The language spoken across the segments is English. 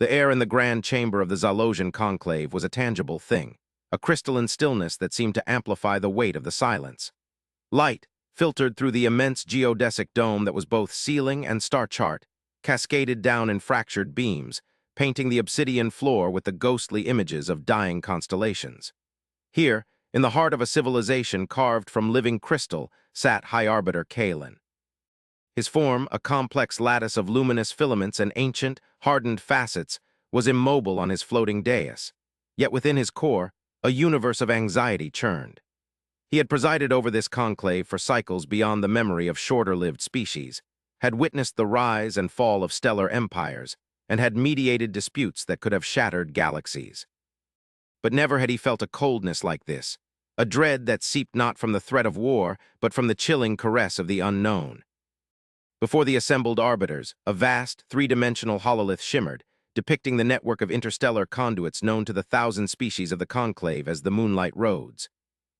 The air in the grand chamber of the Zalosian conclave was a tangible thing, a crystalline stillness that seemed to amplify the weight of the silence. Light, filtered through the immense geodesic dome that was both ceiling and star chart, cascaded down in fractured beams, painting the obsidian floor with the ghostly images of dying constellations. Here, in the heart of a civilization carved from living crystal, sat High Arbiter Kalen. His form, a complex lattice of luminous filaments and ancient, hardened facets, was immobile on his floating dais. Yet within his core, a universe of anxiety churned. He had presided over this conclave for cycles beyond the memory of shorter-lived species, had witnessed the rise and fall of stellar empires, and had mediated disputes that could have shattered galaxies. But never had he felt a coldness like this, a dread that seeped not from the threat of war, but from the chilling caress of the unknown. Before the assembled arbiters, a vast, three-dimensional hololith shimmered, depicting the network of interstellar conduits known to the 1,000 species of the conclave as the Moonlight roads.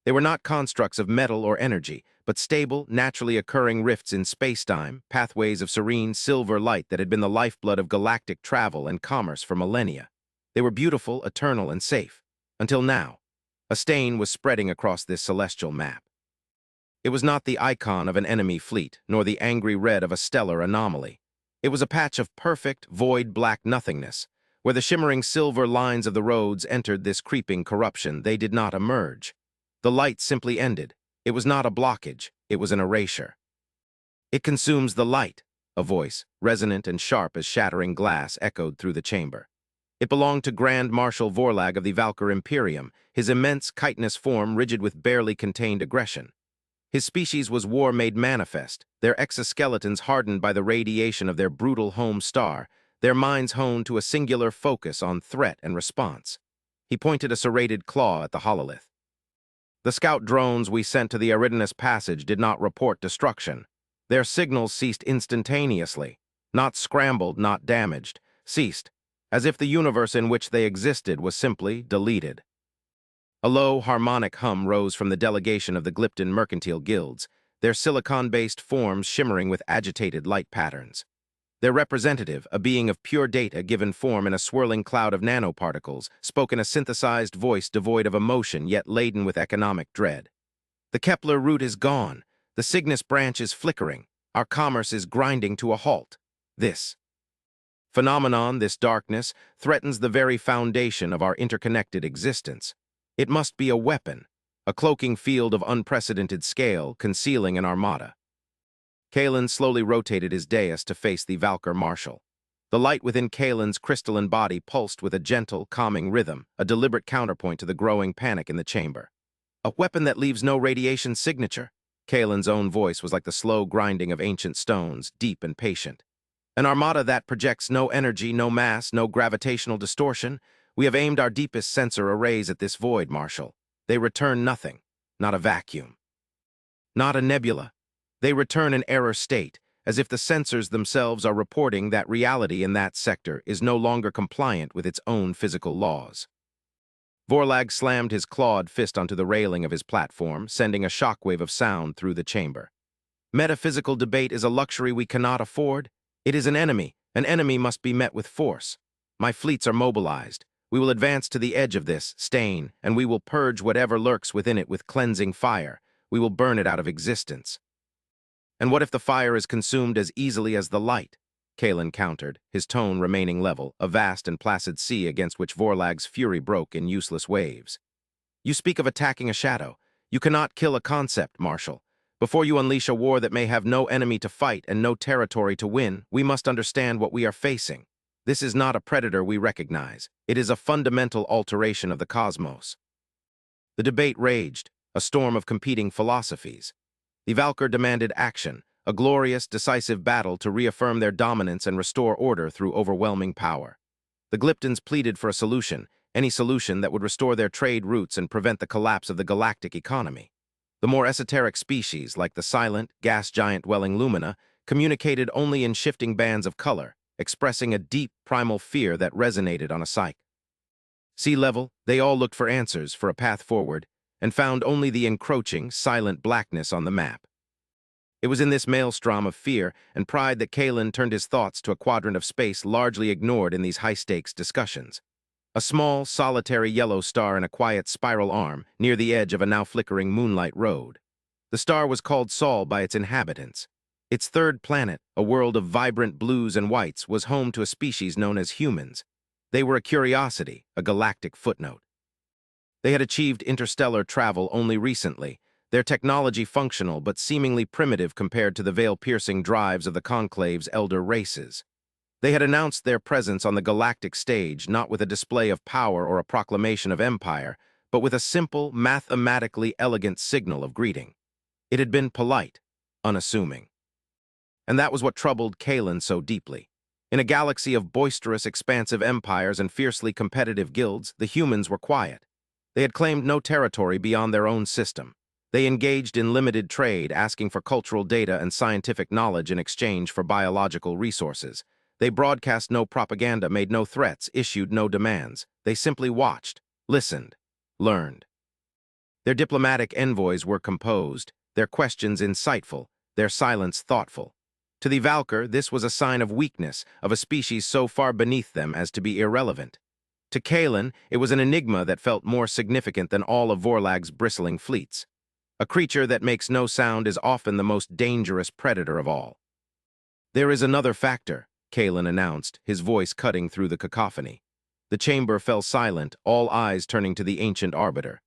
They were not constructs of metal or energy, but stable, naturally occurring rifts in spacetime, pathways of serene silver light that had been the lifeblood of galactic travel and commerce for millennia. They were beautiful, eternal, and safe. Until now, a stain was spreading across this celestial map. It was not the icon of an enemy fleet, nor the angry red of a stellar anomaly. It was a patch of perfect, void black nothingness. Where the shimmering silver lines of the roads entered this creeping corruption, they did not emerge. The light simply ended. It was not a blockage, it was an erasure. "It consumes the light," a voice, resonant and sharp as shattering glass, echoed through the chamber. It belonged to Grand Marshal Vorlag of the Valkyr Imperium, his immense chitinous form rigid with barely contained aggression. His species was war made manifest, their exoskeletons hardened by the radiation of their brutal home star, their minds honed to a singular focus on threat and response. He pointed a serrated claw at the hololith. "The scout drones we sent to the Eridanus Passage did not report destruction. Their signals ceased instantaneously, not scrambled, not damaged, ceased, as if the universe in which they existed was simply deleted." A low, harmonic hum rose from the delegation of the Glypton mercantile guilds, their silicon-based forms shimmering with agitated light patterns. Their representative, a being of pure data given form in a swirling cloud of nanoparticles, spoke in a synthesized voice devoid of emotion yet laden with economic dread. "The Kepler route is gone. The Cygnus branch is flickering. Our commerce is grinding to a halt. This phenomenon, this darkness, threatens the very foundation of our interconnected existence. It must be a weapon, a cloaking field of unprecedented scale, concealing an armada." Kalen slowly rotated his dais to face the Valkyr Marshal. The light within Kalen's crystalline body pulsed with a gentle, calming rhythm, a deliberate counterpoint to the growing panic in the chamber. "A weapon that leaves no radiation signature." Kalen's own voice was like the slow grinding of ancient stones, deep and patient. "An armada that projects no energy, no mass, no gravitational distortion. We have aimed our deepest sensor arrays at this void, Marshal. They return nothing, not a vacuum, not a nebula. They return an error state, as if the sensors themselves are reporting that reality in that sector is no longer compliant with its own physical laws." Vorlag slammed his clawed fist onto the railing of his platform, sending a shockwave of sound through the chamber. "Metaphysical debate is a luxury we cannot afford. It is an enemy. An enemy must be met with force. My fleets are mobilized. We will advance to the edge of this stain, and we will purge whatever lurks within it with cleansing fire. We will burn it out of existence." "And what if the fire is consumed as easily as the light?" Kalen countered, his tone remaining level, a vast and placid sea against which Vorlag's fury broke in useless waves. "You speak of attacking a shadow. You cannot kill a concept, Marshal. Before you unleash a war that may have no enemy to fight and no territory to win, we must understand what we are facing. This is not a predator we recognize. It is a fundamental alteration of the cosmos." The debate raged, a storm of competing philosophies. The Valkyr demanded action, a glorious, decisive battle to reaffirm their dominance and restore order through overwhelming power. The Glyptons pleaded for a solution, any solution that would restore their trade routes and prevent the collapse of the galactic economy. The more esoteric species, like the silent, gas giant-dwelling Lumina, communicated only in shifting bands of color, expressing a deep, primal fear that resonated on a psyche. Sea level, they all looked for answers, for a path forward, and found only the encroaching, silent blackness on the map. It was in this maelstrom of fear and pride that Kalen turned his thoughts to a quadrant of space largely ignored in these high-stakes discussions. A small, solitary yellow star in a quiet spiral arm near the edge of a now-flickering moonlight road. The star was called Sol by its inhabitants. Its third planet, a world of vibrant blues and whites, was home to a species known as humans. They were a curiosity, a galactic footnote. They had achieved interstellar travel only recently, their technology functional but seemingly primitive compared to the veil-piercing drives of the Conclave's elder races. They had announced their presence on the galactic stage not with a display of power or a proclamation of empire, but with a simple, mathematically elegant signal of greeting. It had been polite, unassuming. And that was what troubled Kalen so deeply. In a galaxy of boisterous, expansive empires and fiercely competitive guilds, the humans were quiet. They had claimed no territory beyond their own system. They engaged in limited trade, asking for cultural data and scientific knowledge in exchange for biological resources. They broadcast no propaganda, made no threats, issued no demands. They simply watched, listened, learned. Their diplomatic envoys were composed, their questions insightful, their silence thoughtful. To the Valkyr, this was a sign of weakness, of a species so far beneath them as to be irrelevant. To Kalen, it was an enigma that felt more significant than all of Vorlag's bristling fleets. A creature that makes no sound is often the most dangerous predator of all. "There is another factor," Kalen announced, his voice cutting through the cacophony. The chamber fell silent, all eyes turning to the ancient arbiter.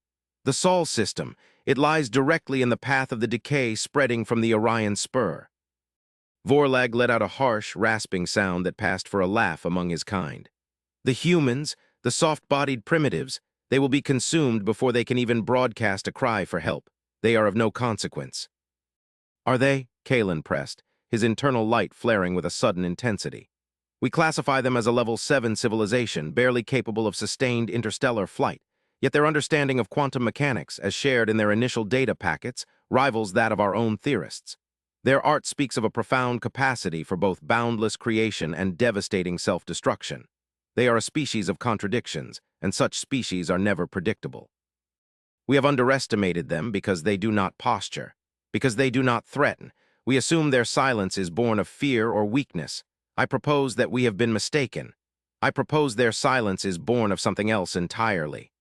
"The Sol system. It lies directly in the path of the decay spreading from the Orion spur." Vorlag let out a harsh, rasping sound that passed for a laugh among his kind. "The humans, the soft-bodied primitives, they will be consumed before they can even broadcast a cry for help. They are of no consequence." "Are they?" Kalen pressed, his internal light flaring with a sudden intensity. "We classify them as a level 7 civilization, barely capable of sustained interstellar flight, yet their understanding of quantum mechanics, as shared in their initial data packets, rivals that of our own theorists. Their art speaks of a profound capacity for both boundless creation and devastating self-destruction. They are a species of contradictions, and such species are never predictable. We have underestimated them because they do not posture, because they do not threaten. We assume their silence is born of fear or weakness. I propose that we have been mistaken. I propose their silence is born of something else entirely."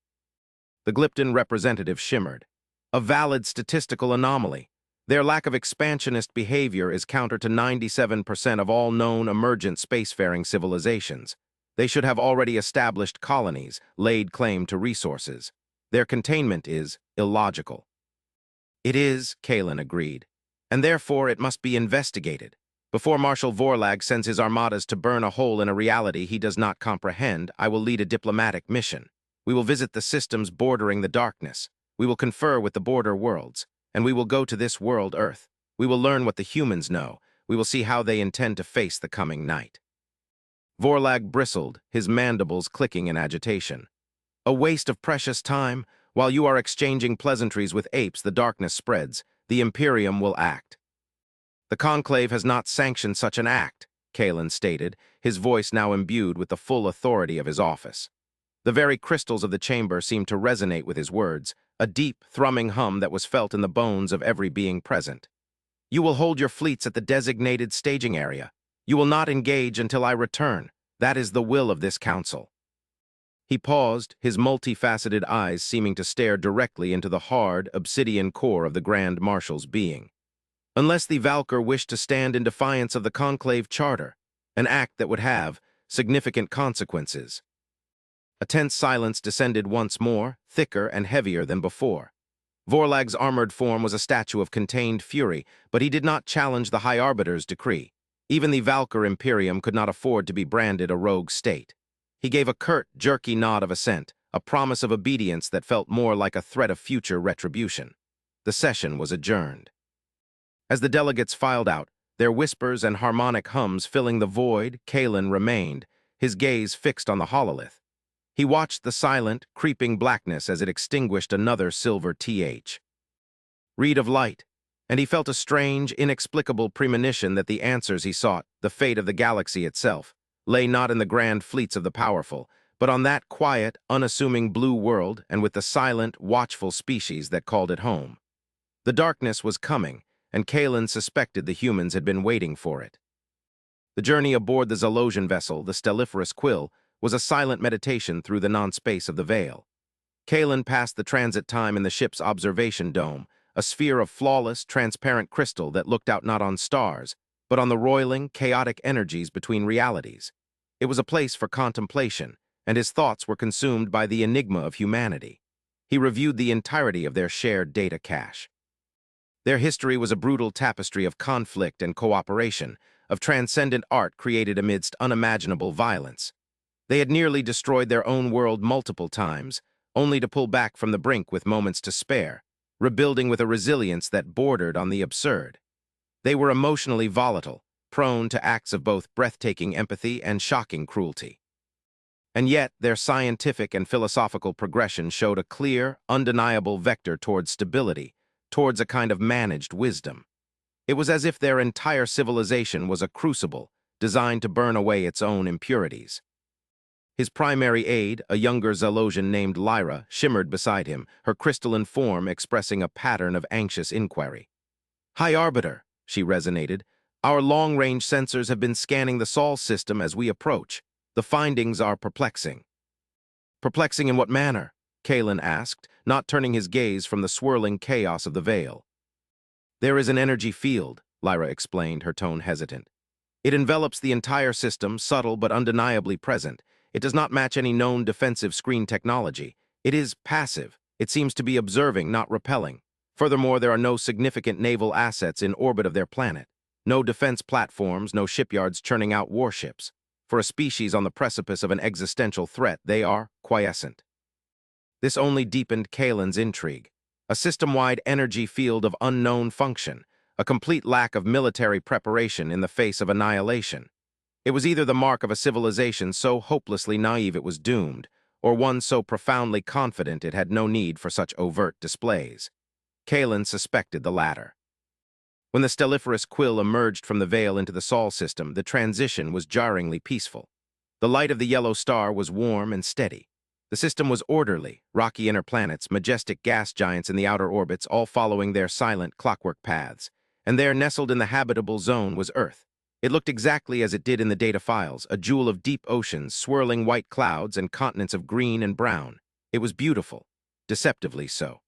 The Glypton representative shimmered. "A valid statistical anomaly. Their lack of expansionist behavior is counter to 97% of all known emergent spacefaring civilizations. They should have already established colonies, laid claim to resources. Their containment is illogical." "It is," Kalen agreed, "and therefore it must be investigated. Before Marshal Vorlag sends his armadas to burn a hole in a reality he does not comprehend, I will lead a diplomatic mission. We will visit the systems bordering the darkness. We will confer with the border worlds. And we will go to this world, Earth. We will learn what the humans know. We will see how they intend to face the coming night." Vorlag bristled, his mandibles clicking in agitation. "A waste of precious time. While you are exchanging pleasantries with apes, the darkness spreads. The Imperium will act." "The Conclave has not sanctioned such an act," Kalen stated, his voice now imbued with the full authority of his office. The very crystals of the chamber seemed to resonate with his words, a deep, thrumming hum that was felt in the bones of every being present. "You will hold your fleets at the designated staging area. You will not engage until I return. That is the will of this council." He paused, his multifaceted eyes seeming to stare directly into the hard, obsidian core of the Grand Marshal's being. "Unless the Valkyr wished to stand in defiance of the Conclave Charter, an act that would have significant consequences." A tense silence descended once more, thicker and heavier than before. Vorlag's armored form was a statue of contained fury, but he did not challenge the High Arbiter's decree. Even the Valkyr Imperium could not afford to be branded a rogue state. He gave a curt, jerky nod of assent, a promise of obedience that felt more like a threat of future retribution. The session was adjourned. As the delegates filed out, their whispers and harmonic hums filling the void, Kalen remained, his gaze fixed on the hololith. He watched the silent, creeping blackness as it extinguished another silver TH. Read of light, and he felt a strange, inexplicable premonition that the answers he sought, the fate of the galaxy itself, lay not in the grand fleets of the powerful, but on that quiet, unassuming blue world and with the silent, watchful species that called it home. The darkness was coming, and Kalen suspected the humans had been waiting for it. The journey aboard the Zalosian vessel, the Stelliferous Quill, was a silent meditation through the non-space of the Veil. Kalen passed the transit time in the ship's observation dome, a sphere of flawless, transparent crystal that looked out not on stars, but on the roiling, chaotic energies between realities. It was a place for contemplation, and his thoughts were consumed by the enigma of humanity. He reviewed the entirety of their shared data cache. Their history was a brutal tapestry of conflict and cooperation, of transcendent art created amidst unimaginable violence. They had nearly destroyed their own world multiple times, only to pull back from the brink with moments to spare, rebuilding with a resilience that bordered on the absurd. They were emotionally volatile, prone to acts of both breathtaking empathy and shocking cruelty. And yet, their scientific and philosophical progression showed a clear, undeniable vector towards stability, towards a kind of managed wisdom. It was as if their entire civilization was a crucible designed to burn away its own impurities. His primary aide, a younger Zalosian named Lyra, shimmered beside him, her crystalline form expressing a pattern of anxious inquiry. "High Arbiter," she resonated, "our long-range sensors have been scanning the Sol system as we approach. The findings are perplexing." "Perplexing in what manner?" Kalen asked, not turning his gaze from the swirling chaos of the Veil. "There is an energy field," Lyra explained, her tone hesitant. "It envelops the entire system, subtle but undeniably present. It does not match any known defensive screen technology. It is passive. It seems to be observing, not repelling. Furthermore, there are no significant naval assets in orbit of their planet. No defense platforms, no shipyards churning out warships. For a species on the precipice of an existential threat, they are quiescent." This only deepened Kalen's intrigue. A system-wide energy field of unknown function, a complete lack of military preparation in the face of annihilation. It was either the mark of a civilization so hopelessly naive it was doomed, or one so profoundly confident it had no need for such overt displays. Kalen suspected the latter. When the Stelliferous Quill emerged from the Veil into the Sol system, the transition was jarringly peaceful. The light of the yellow star was warm and steady. The system was orderly, rocky inner planets, majestic gas giants in the outer orbits, all following their silent clockwork paths. And there, nestled in the habitable zone, was Earth. It looked exactly as it did in the data files, a jewel of deep oceans, swirling white clouds, and continents of green and brown. It was beautiful, deceptively so.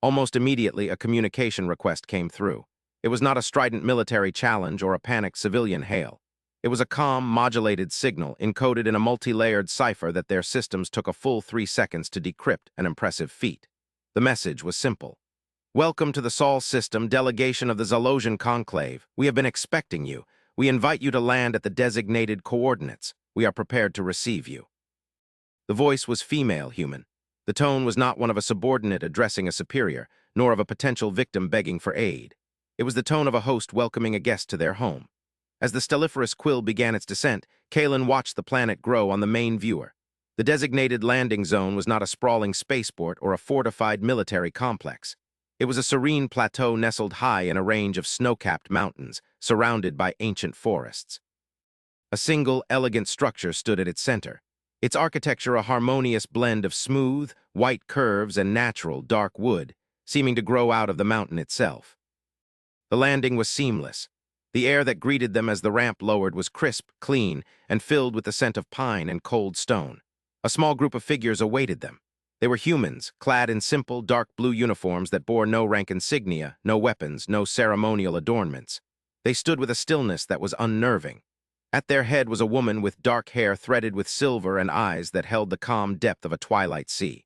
Almost immediately, a communication request came through. It was not a strident military challenge or a panicked civilian hail. It was a calm, modulated signal encoded in a multi-layered cipher that their systems took a full 3 seconds to decrypt, an impressive feat. The message was simple. "Welcome to the Sol system, delegation of the Zalosian Conclave. We have been expecting you. We invite you to land at the designated coordinates. We are prepared to receive you." The voice was female human. The tone was not one of a subordinate addressing a superior, nor of a potential victim begging for aid. It was the tone of a host welcoming a guest to their home. As the Stelliferous Quill began its descent, Kalen watched the planet grow on the main viewer. The designated landing zone was not a sprawling spaceport or a fortified military complex. It was a serene plateau nestled high in a range of snow-capped mountains, surrounded by ancient forests. A single, elegant structure stood at its center, its architecture a harmonious blend of smooth, white curves and natural, dark wood, seeming to grow out of the mountain itself. The landing was seamless. The air that greeted them as the ramp lowered was crisp, clean, and filled with the scent of pine and cold stone. A small group of figures awaited them. They were humans, clad in simple, dark blue uniforms that bore no rank insignia, no weapons, no ceremonial adornments. They stood with a stillness that was unnerving. At their head was a woman with dark hair threaded with silver and eyes that held the calm depth of a twilight sea.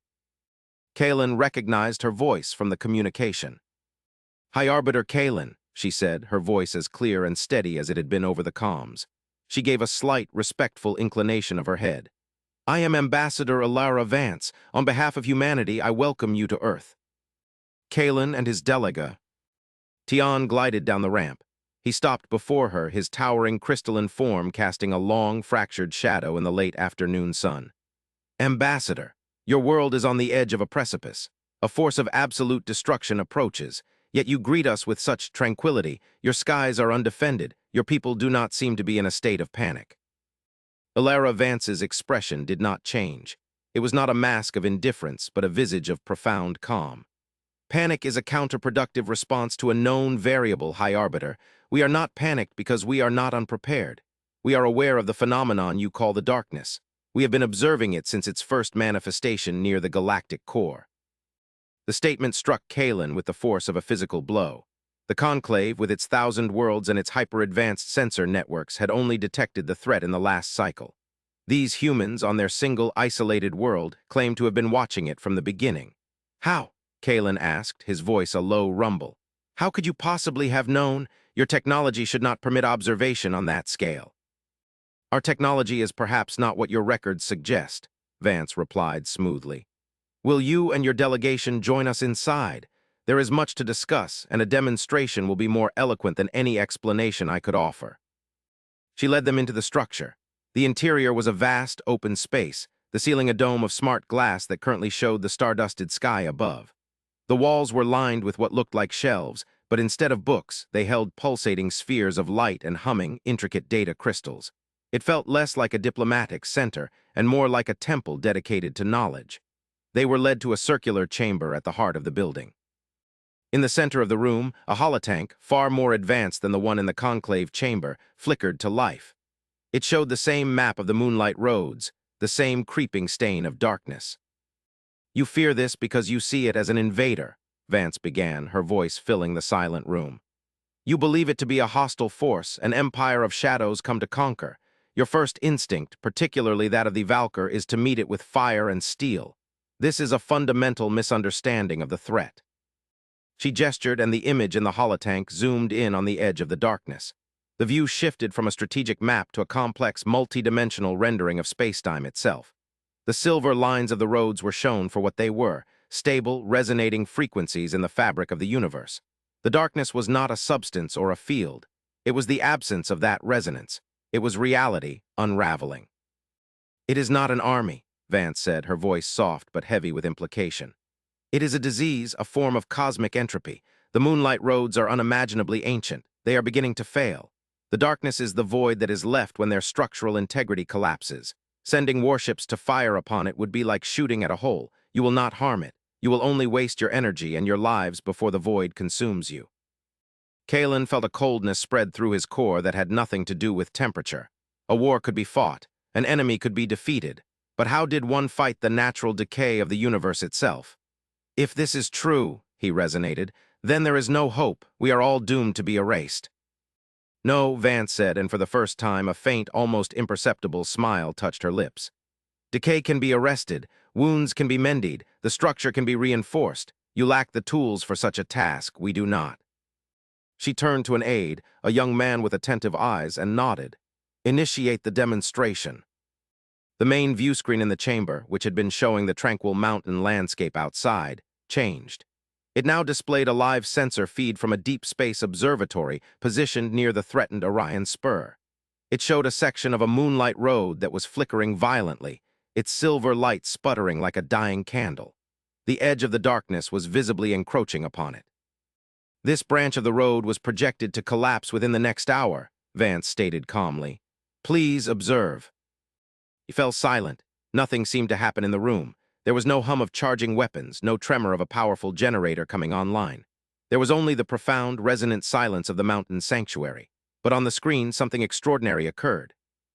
Kalen recognized her voice from the communication. "High Arbiter Kalen," she said, her voice as clear and steady as it had been over the comms. She gave a slight, respectful inclination of her head. "I am Ambassador Alara Vance. On behalf of humanity, I welcome you to Earth." Kalen and his delega. Tian glided down the ramp. He stopped before her, his towering crystalline form casting a long, fractured shadow in the late afternoon sun. "Ambassador, your world is on the edge of a precipice. A force of absolute destruction approaches. Yet you greet us with such tranquility. Your skies are undefended. Your people do not seem to be in a state of panic." Alara Vance's expression did not change. It was not a mask of indifference, but a visage of profound calm. Panic is a counterproductive response to a known variable, High Arbiter. We are not panicked because we are not unprepared. We are aware of the phenomenon you call the darkness. We have been observing it since its first manifestation near the galactic core. The statement struck Kalen with the force of a physical blow. The Conclave, with its 1,000 worlds and its hyper-advanced sensor networks, had only detected the threat in the last cycle. These humans, on their single, isolated world, claimed to have been watching it from the beginning. How? Kalen asked, his voice a low rumble. How could you possibly have known? Your technology should not permit observation on that scale. Our technology is perhaps not what your records suggest, Vance replied smoothly. Will you and your delegation join us inside? There is much to discuss, and a demonstration will be more eloquent than any explanation I could offer. She led them into the structure. The interior was a vast, open space, the ceiling a dome of smart glass that currently showed the star-dusted sky above. The walls were lined with what looked like shelves, but instead of books, they held pulsating spheres of light and humming, intricate data crystals. It felt less like a diplomatic center and more like a temple dedicated to knowledge. They were led to a circular chamber at the heart of the building. In the center of the room, a holotank, far more advanced than the one in the conclave chamber, flickered to life. It showed the same map of the Moonlight roads, the same creeping stain of darkness. You fear this because you see it as an invader, Vance began, her voice filling the silent room. You believe it to be a hostile force, an empire of shadows come to conquer. Your first instinct, particularly that of the Valkyr, is to meet it with fire and steel. This is a fundamental misunderstanding of the threat. She gestured, and the image in the holotank zoomed in on the edge of the darkness. The view shifted from a strategic map to a complex, multi-dimensional rendering of spacetime itself. The silver lines of the roads were shown for what they were, stable, resonating frequencies in the fabric of the universe. The darkness was not a substance or a field. It was the absence of that resonance. It was reality unraveling. It is not an army, Vance said, her voice soft but heavy with implication. It is a disease, a form of cosmic entropy. The Moonlight roads are unimaginably ancient. They are beginning to fail. The darkness is the void that is left when their structural integrity collapses. Sending warships to fire upon it would be like shooting at a hole. You will not harm it. You will only waste your energy and your lives before the void consumes you. Kalen felt a coldness spread through his core that had nothing to do with temperature. A war could be fought. An enemy could be defeated. But how did one fight the natural decay of the universe itself? If this is true, he resonated, then there is no hope. We are all doomed to be erased. No, Vance said, and for the first time a faint, almost imperceptible smile touched her lips. Decay can be arrested, wounds can be mended, the structure can be reinforced. You lack the tools for such a task, we do not. She turned to an aide, a young man with attentive eyes, and nodded. Initiate the demonstration. The main view screen in the chamber, which had been showing the tranquil mountain landscape outside, changed. It now displayed a live sensor feed from a deep space observatory positioned near the threatened Orion spur. It showed a section of a Moonlight road that was flickering violently, its silver light sputtering like a dying candle. The edge of the darkness was visibly encroaching upon it. This branch of the road was projected to collapse within the next hour, Vance stated calmly. Please observe. He fell silent. Nothing seemed to happen in the room. There was no hum of charging weapons, no tremor of a powerful generator coming online. There was only the profound, resonant silence of the mountain sanctuary. But on the screen, something extraordinary occurred.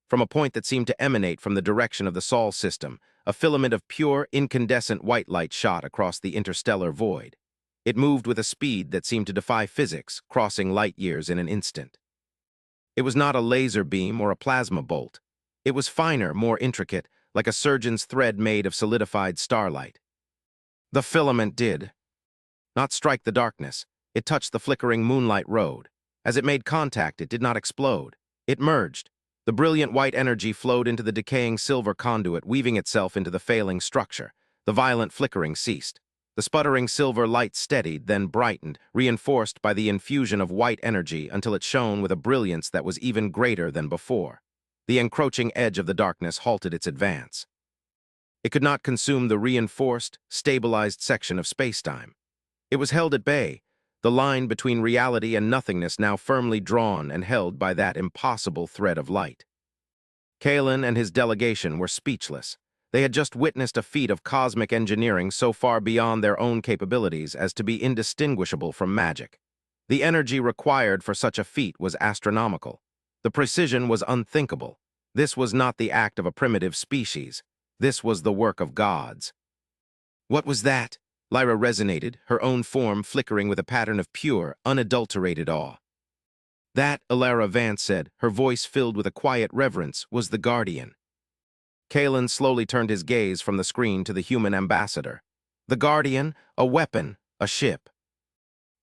From a point that seemed to emanate from the direction of the Sol system, a filament of pure, incandescent white light shot across the interstellar void. It moved with a speed that seemed to defy physics, crossing light years in an instant. It was not a laser beam or a plasma bolt. It was finer, more intricate, like a surgeon's thread made of solidified starlight. The filament did not strike the darkness. It touched the flickering Moonlight road. As it made contact, it did not explode. It merged. The brilliant white energy flowed into the decaying silver conduit, weaving itself into the failing structure. The violent flickering ceased. The sputtering silver light steadied, then brightened, reinforced by the infusion of white energy until it shone with a brilliance that was even greater than before. The encroaching edge of the darkness halted its advance. It could not consume the reinforced, stabilized section of spacetime. It was held at bay, the line between reality and nothingness now firmly drawn and held by that impossible thread of light. Kalen and his delegation were speechless. They had just witnessed a feat of cosmic engineering so far beyond their own capabilities as to be indistinguishable from magic. The energy required for such a feat was astronomical. The precision was unthinkable. This was not the act of a primitive species. This was the work of gods. What was that? Lyra resonated, her own form flickering with a pattern of pure, unadulterated awe. That, Alara Vance said, her voice filled with a quiet reverence, was the Guardian. Kalen slowly turned his gaze from the screen to the human ambassador. The Guardian, a weapon, a ship.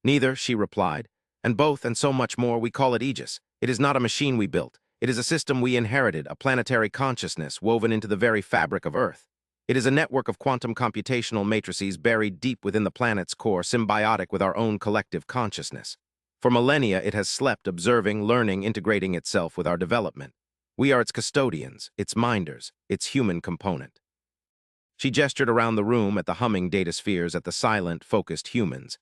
Neither, she replied, and both and so much more we call it Aegis. It is not a machine we built. It is a system we inherited, a planetary consciousness woven into the very fabric of Earth. It is a network of quantum computational matrices buried deep within the planet's core, symbiotic with our own collective consciousness. For millennia, it has slept, observing, learning, integrating itself with our development. We are its custodians, its minders, its human component. She gestured around the room at the humming data spheres, at the silent, focused humans.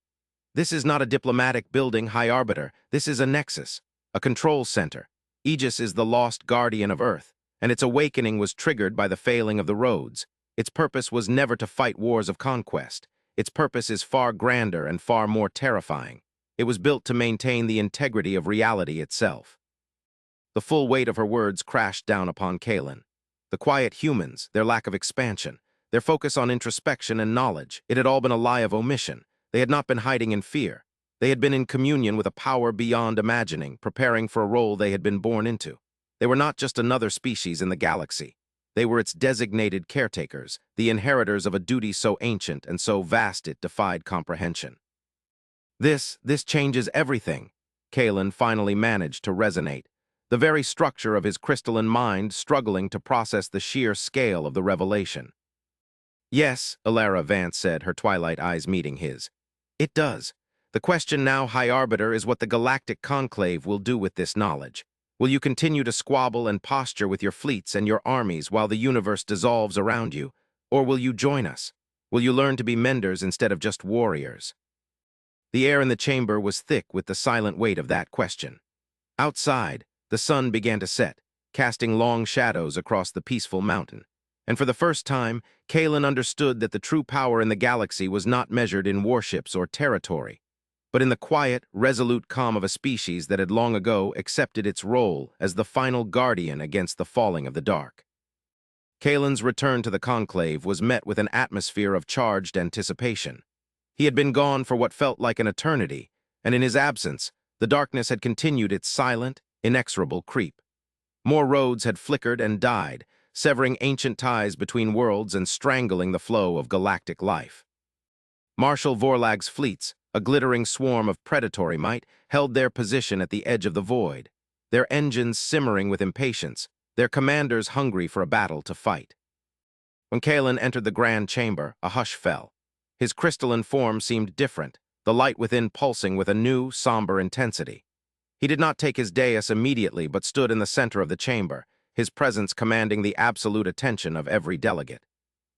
This is not a diplomatic building, High Arbiter. This is a nexus, a control center. Aegis is the lost guardian of Earth, and its awakening was triggered by the failing of the roads. Its purpose was never to fight wars of conquest. Its purpose is far grander and far more terrifying. It was built to maintain the integrity of reality itself. The full weight of her words crashed down upon Kalen. The quiet humans, their lack of expansion, their focus on introspection and knowledge, it had all been a lie of omission. They had not been hiding in fear. They had been in communion with a power beyond imagining, preparing for a role they had been born into. They were not just another species in the galaxy. They were its designated caretakers, the inheritors of a duty so ancient and so vast it defied comprehension. This changes everything, Kalen finally managed to resonate, the very structure of his crystalline mind struggling to process the sheer scale of the revelation. Yes, Alara Vance said, her twilight eyes meeting his. It does. The question now, High Arbiter, is what the Galactic Conclave will do with this knowledge. Will you continue to squabble and posture with your fleets and your armies while the universe dissolves around you? Or will you join us? Will you learn to be menders instead of just warriors? The air in the chamber was thick with the silent weight of that question. Outside, the sun began to set, casting long shadows across the peaceful mountain. And for the first time, Kalen understood that the true power in the galaxy was not measured in warships or territory, but in the quiet, resolute calm of a species that had long ago accepted its role as the final guardian against the falling of the dark. Kalen's return to the conclave was met with an atmosphere of charged anticipation. He had been gone for what felt like an eternity, and in his absence, the darkness had continued its silent, inexorable creep. More roads had flickered and died, severing ancient ties between worlds and strangling the flow of galactic life. Marshal Vorlag's fleets, a glittering swarm of predatory might, held their position at the edge of the void, their engines simmering with impatience, their commanders hungry for a battle to fight. When Kalen entered the grand chamber, a hush fell. His crystalline form seemed different, the light within pulsing with a new, somber intensity. He did not take his dais immediately, but stood in the center of the chamber, his presence commanding the absolute attention of every delegate.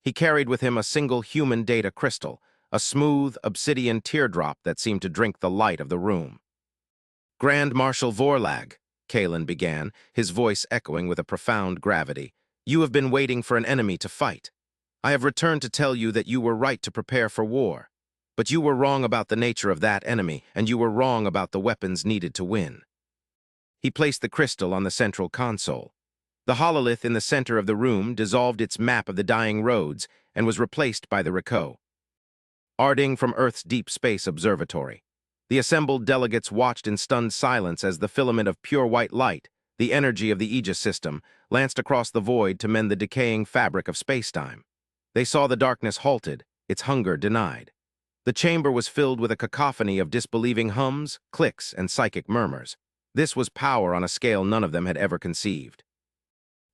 He carried with him a single human data crystal, a smooth, obsidian teardrop that seemed to drink the light of the room. Grand Marshal Vorlag, Kalen began, his voice echoing with a profound gravity, you have been waiting for an enemy to fight. I have returned to tell you that you were right to prepare for war. But you were wrong about the nature of that enemy, and you were wrong about the weapons needed to win. He placed the crystal on the central console. The hololith in the center of the room dissolved its map of the dying roads and was replaced by the Rico. Arding from Earth's deep space observatory. The assembled delegates watched in stunned silence as the filament of pure white light, the energy of the Aegis system, lanced across the void to mend the decaying fabric of spacetime. They saw the darkness halted, its hunger denied. The chamber was filled with a cacophony of disbelieving hums, clicks, and psychic murmurs. This was power on a scale none of them had ever conceived.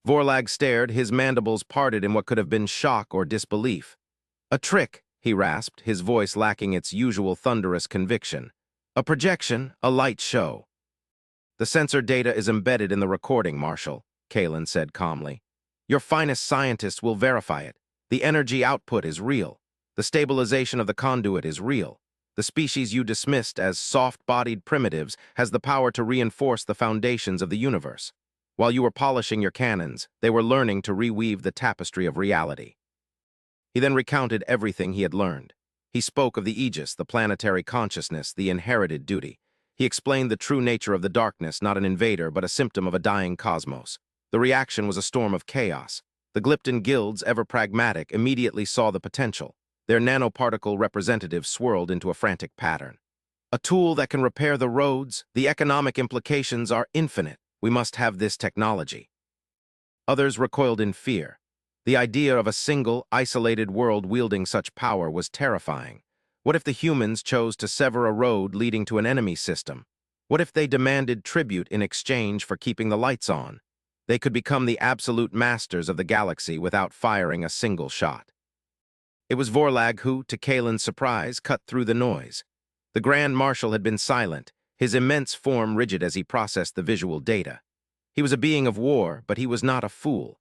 Vorlag stared, his mandibles parted in what could have been shock or disbelief. A trick, he rasped, his voice lacking its usual thunderous conviction. A projection, a light show. The sensor data is embedded in the recording, Marshal, Kalen said calmly. Your finest scientists will verify it. The energy output is real. The stabilization of the conduit is real. The species you dismissed as soft-bodied primitives has the power to reinforce the foundations of the universe. While you were polishing your cannons, they were learning to reweave the tapestry of reality. He then recounted everything he had learned. He spoke of the Aegis, the planetary consciousness, the inherited duty. He explained the true nature of the darkness, not an invader, but a symptom of a dying cosmos. The reaction was a storm of chaos. The Glypton guilds, ever pragmatic, immediately saw the potential. Their nanoparticle representatives swirled into a frantic pattern. A tool that can repair the roads, the economic implications are infinite. We must have this technology. Others recoiled in fear. The idea of a single, isolated world wielding such power was terrifying. What if the humans chose to sever a road leading to an enemy system? What if they demanded tribute in exchange for keeping the lights on? They could become the absolute masters of the galaxy without firing a single shot. It was Vorlag who, to Kalen's surprise, cut through the noise. The Grand Marshal had been silent, his immense form rigid as he processed the visual data. He was a being of war, but he was not a fool.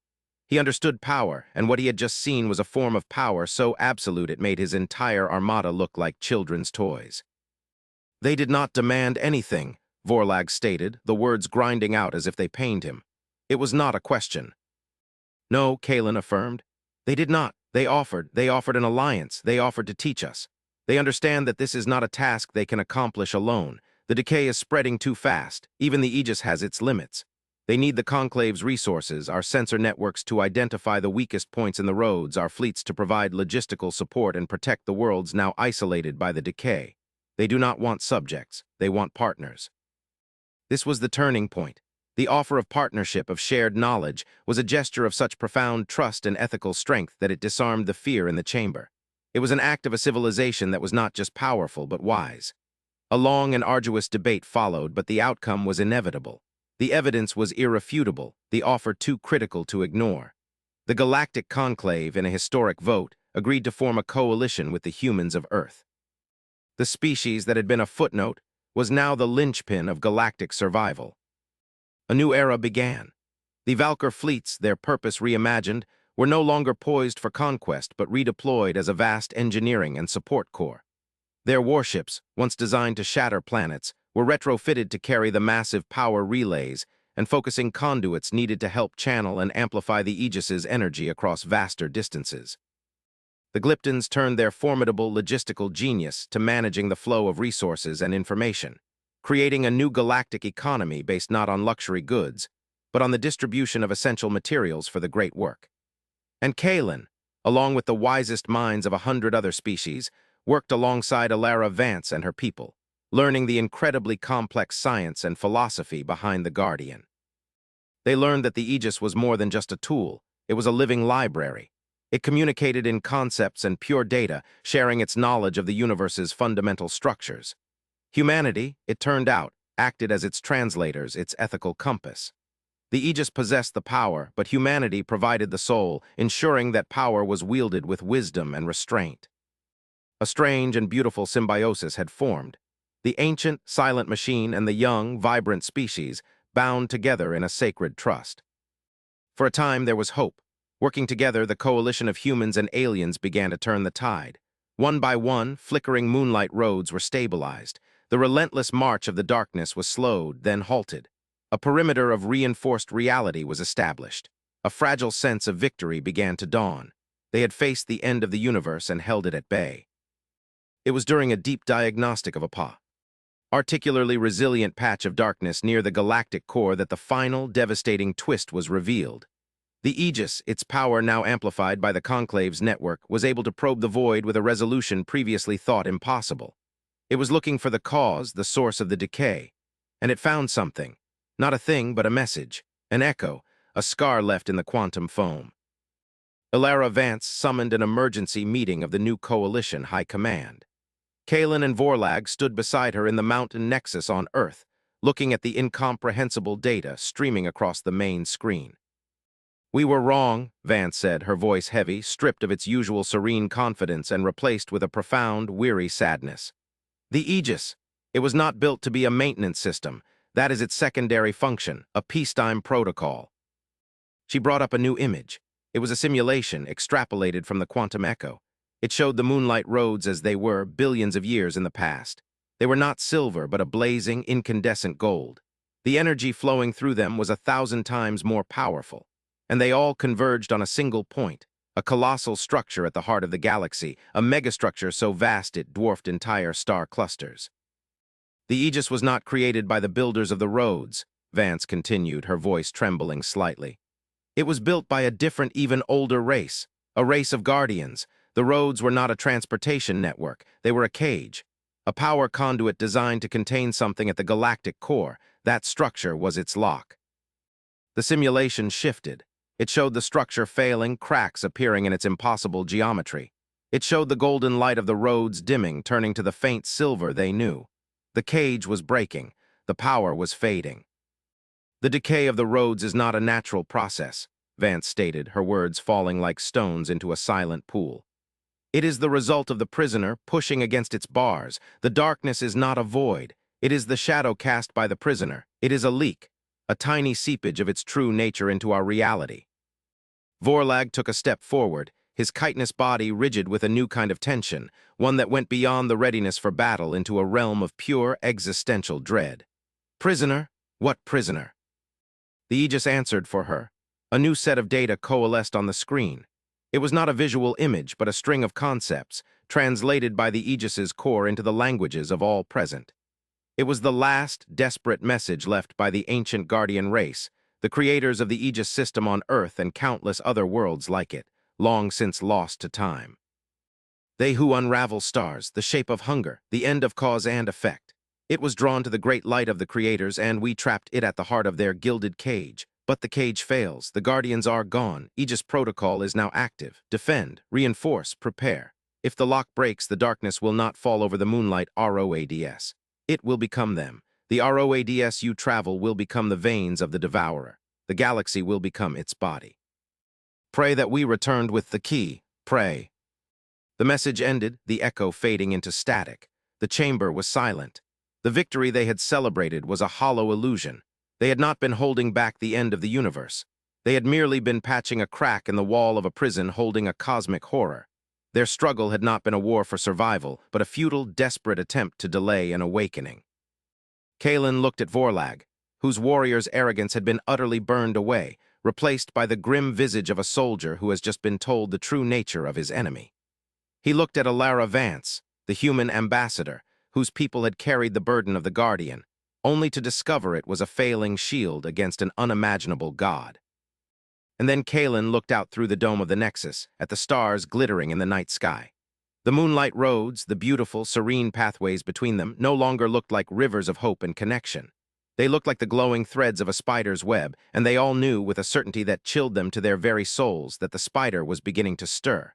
He understood power, and what he had just seen was a form of power so absolute it made his entire armada look like children's toys. They did not demand anything, Vorlag stated, the words grinding out as if they pained him. It was not a question. No, Kalen affirmed. They did not. They offered an alliance. They offered to teach us. They understand that this is not a task they can accomplish alone. The decay is spreading too fast. Even the Aegis has its limits. They need the Conclave's resources, our sensor networks to identify the weakest points in the roads, our fleets to provide logistical support and protect the worlds now isolated by the decay. They do not want subjects. They want partners. This was the turning point. The offer of partnership, of shared knowledge, was a gesture of such profound trust and ethical strength that it disarmed the fear in the chamber. It was an act of a civilization that was not just powerful but wise. A long and arduous debate followed, but the outcome was inevitable. The evidence was irrefutable, the offer too critical to ignore. The Galactic Conclave, in a historic vote, agreed to form a coalition with the humans of Earth. The species that had been a footnote was now the linchpin of galactic survival. A new era began. The Valkyr fleets, their purpose reimagined, were no longer poised for conquest but redeployed as a vast engineering and support corps. Their warships, once designed to shatter planets, were retrofitted to carry the massive power relays and focusing conduits needed to help channel and amplify the Aegis's energy across vaster distances. The Glyptons turned their formidable logistical genius to managing the flow of resources and information, creating a new galactic economy based not on luxury goods, but on the distribution of essential materials for the great work. And Kalen, along with the wisest minds of 100 other species, worked alongside Alara Vance and her people, learning the incredibly complex science and philosophy behind the Guardian. They learned that the Aegis was more than just a tool, it was a living library. It communicated in concepts and pure data, sharing its knowledge of the universe's fundamental structures. Humanity, it turned out, acted as its translators, its ethical compass. The Aegis possessed the power, but humanity provided the soul, ensuring that power was wielded with wisdom and restraint. A strange and beautiful symbiosis had formed. The ancient, silent machine and the young, vibrant species bound together in a sacred trust. For a time, there was hope. Working together, the coalition of humans and aliens began to turn the tide. One by one, flickering moonlight roads were stabilized. The relentless march of the darkness was slowed, then halted. A perimeter of reinforced reality was established. A fragile sense of victory began to dawn. They had faced the end of the universe and held it at bay. It was during a deep diagnostic of a particularly resilient patch of darkness near the galactic core that the final, devastating twist was revealed. The Aegis, its power now amplified by the Conclave's network, was able to probe the void with a resolution previously thought impossible. It was looking for the cause, the source of the decay, and it found something. Not a thing, but a message, an echo, a scar left in the quantum foam. Alara Vance summoned an emergency meeting of the new coalition high command. Kalen and Vorlag stood beside her in the mountain nexus on Earth, looking at the incomprehensible data streaming across the main screen. "We were wrong," Vance said, her voice heavy, stripped of its usual serene confidence and replaced with a profound, weary sadness. "The Aegis, it was not built to be a maintenance system. That is its secondary function, a peacetime protocol." She brought up a new image. It was a simulation extrapolated from the quantum echo. It showed the moonlight roads as they were billions of years in the past. They were not silver, but a blazing, incandescent gold. The energy flowing through them was 1,000 times more powerful, and they all converged on a single point, a colossal structure at the heart of the galaxy, a megastructure so vast it dwarfed entire star clusters. The Aegis was not created by the builders of the roads, Vance continued, her voice trembling slightly. It was built by a different, even older race, a race of guardians. The roads were not a transportation network, they were a cage, a power conduit designed to contain something at the galactic core. That structure was its lock. The simulation shifted. It showed the structure failing, cracks appearing in its impossible geometry. It showed the golden light of the roads dimming, turning to the faint silver they knew. The cage was breaking. The power was fading. The decay of the roads is not a natural process, Vance stated, her words falling like stones into a silent pool. It is the result of the prisoner pushing against its bars. The darkness is not a void. It is the shadow cast by the prisoner. It is a leak, a tiny seepage of its true nature into our reality. Vorlag took a step forward, his chitinous body rigid with a new kind of tension, one that went beyond the readiness for battle into a realm of pure existential dread. Prisoner? What prisoner? The Aegis answered for her. A new set of data coalesced on the screen. It was not a visual image, but a string of concepts, translated by the Aegis's core into the languages of all present. It was the last, desperate message left by the ancient Guardian race, the creators of the Aegis system on Earth and countless other worlds like it, long since lost to time. They who unravel stars, the shape of hunger, the end of cause and effect. It was drawn to the great light of the creators, and we trapped it at the heart of their gilded cage. But the cage fails, the Guardians are gone, Aegis protocol is now active. Defend, reinforce, prepare. If the lock breaks, the darkness will not fall over the Moonlight ROADS. It will become them. The ROADS you travel will become the veins of the devourer. The galaxy will become its body. Pray that we returned with the key. Pray. The message ended, the echo fading into static. The chamber was silent. The victory they had celebrated was a hollow illusion. They had not been holding back the end of the universe. They had merely been patching a crack in the wall of a prison holding a cosmic horror. Their struggle had not been a war for survival, but a futile, desperate attempt to delay an awakening. Kalen looked at Vorlag, whose warrior's arrogance had been utterly burned away, replaced by the grim visage of a soldier who has just been told the true nature of his enemy. He looked at Alara Vance, the human ambassador, whose people had carried the burden of the Guardian, only to discover it was a failing shield against an unimaginable god. And then Kalen looked out through the dome of the Nexus, at the stars glittering in the night sky. The moonlight roads, the beautiful, serene pathways between them, no longer looked like rivers of hope and connection. They looked like the glowing threads of a spider's web, and they all knew with a certainty that chilled them to their very souls that the spider was beginning to stir.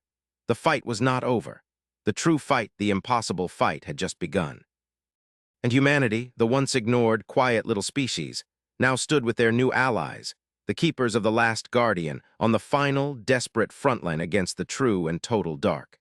The fight was not over. The true fight, the impossible fight, had just begun. And humanity, the once ignored, quiet little species, now stood with their new allies, the keepers of the last Guardian, on the final, desperate frontline against the true and total dark.